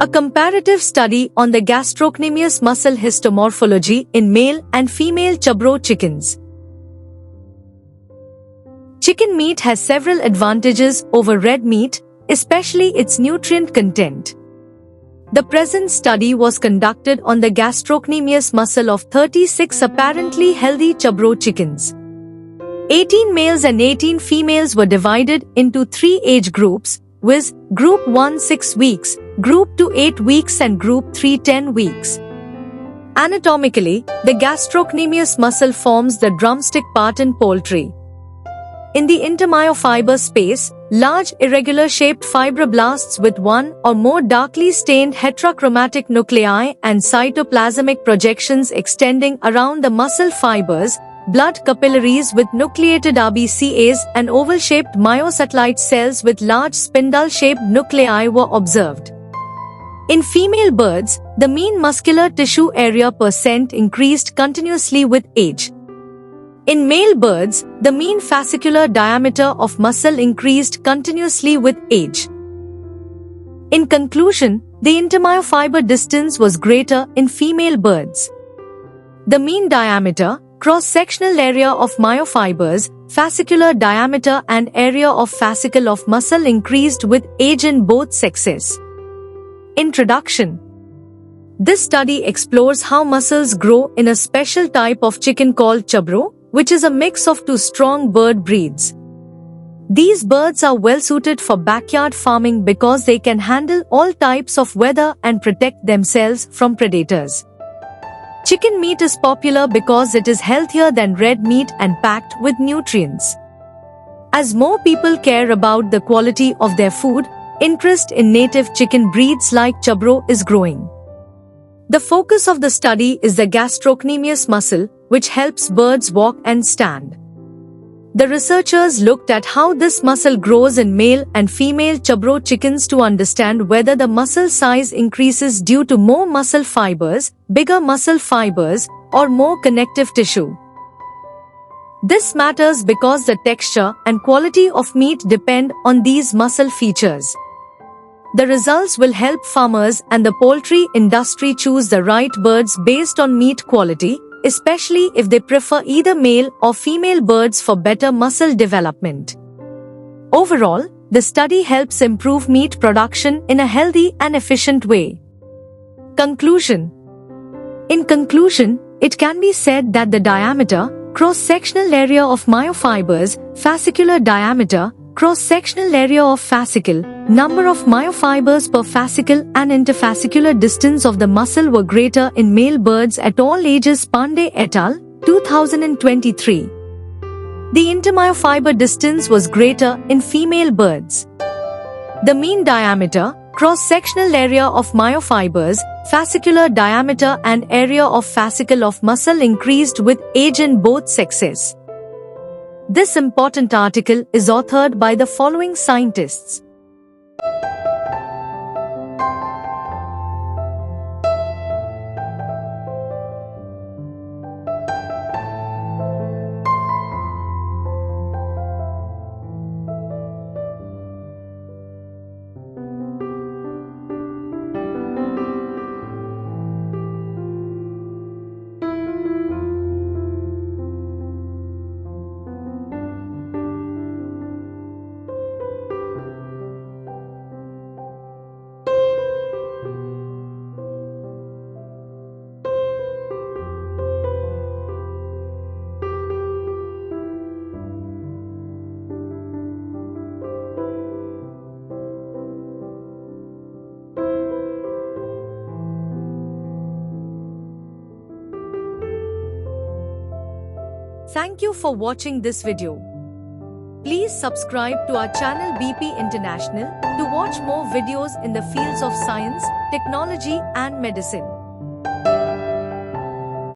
A comparative study on the gastrocnemius muscle histomorphology in male and female Chubro chickens. Chicken meat has several advantages over red meat, especially its nutrient content. The present study was conducted on the gastrocnemius muscle of 36 apparently healthy Chubro chickens. 18 males and 18 females were divided into 3 age groups, viz. Group 1 6 weeks, Group 2 8 weeks and Group 3 10 weeks. Anatomically, the gastrocnemius muscle forms the drumstick part in poultry. In the intermyofiber space, large irregular-shaped fibroblasts with one or more darkly stained heterochromatic nuclei and cytoplasmic projections extending around the muscle fibers, blood capillaries with nucleated RBCAs and oval-shaped myosatellite cells with large spindle-shaped nuclei were observed. In female birds, the mean muscular tissue area % increased continuously with age. In male birds, the mean fascicular diameter of muscle increased continuously with age. In conclusion, the intermyofiber distance was greater in female birds. The mean diameter, cross-sectional area of myofibers, fascicular diameter and area of fascicle of muscle increased with age in both sexes. Introduction. This study explores how muscles grow in a special type of chicken called Chubro, which is a mix of 2 strong bird breeds. These birds are well suited for backyard farming because they can handle all types of weather and protect themselves from predators. Chicken meat is popular because it is healthier than red meat and packed with nutrients. As more people care about the quality of their food, interest in native chicken breeds like Chubro is growing. The focus of the study is the gastrocnemius muscle, which helps birds walk and stand. The researchers looked at how this muscle grows in male and female Chubro chickens to understand whether the muscle size increases due to more muscle fibers, bigger muscle fibers, or more connective tissue. This matters because the texture and quality of meat depend on these muscle features. The results will help farmers and the poultry industry choose the right birds based on meat quality, especially if they prefer either male or female birds for better muscle development. Overall, the study helps improve meat production in a healthy and efficient way. Conclusion. In conclusion, it can be said that the diameter, cross-sectional area of myofibers, fascicular diameter, cross-sectional area of fascicle, number of myofibers per fascicle and interfascicular distance of the muscle were greater in male birds at all ages. Pandey et al., 2023. The intermyofiber distance was greater in female birds. The mean diameter, cross-sectional area of myofibers, fascicular diameter and area of fascicle of muscle increased with age in both sexes. This important article is authored by the following scientists. Thank you for watching this video. Please subscribe to our channel BP International to watch more videos in the fields of science, technology and medicine.